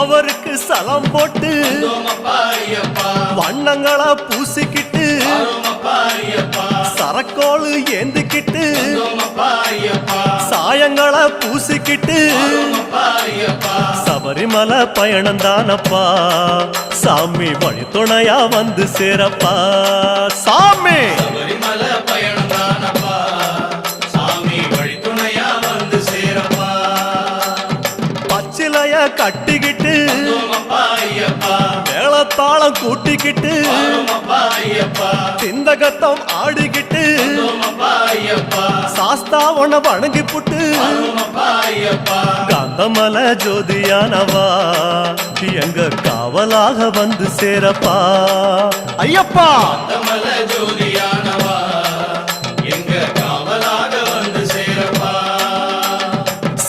அவருக்கு சலம் போட்டு வண்ணங்களை பூசிக்கிட்டு சரக்கோளு ஏந்திக்கிட்டு சாயங்களை பூசிக்கிட்டு சபரிமலை பயணம் தானப்பா சாமி வழி துணையா வந்து சேரப்பா சாமி சபரிமலை பயணம் தானப்பா சாமி வழி துணையா வந்து சேரப்பா பச்சிலைய கட்டிக்கிட்டு மேளத்தாளம் கூட்டிக்கிட்டு சிந்தகத்தம் ஆடிக்கிட்டு சாஸ்தாவன வணங்கி புட்டு காந்தமல ஜோதியானவா எங்க காவலாக வந்து சேரப்பா ஐயப்பா காந்தமல ஜோதியா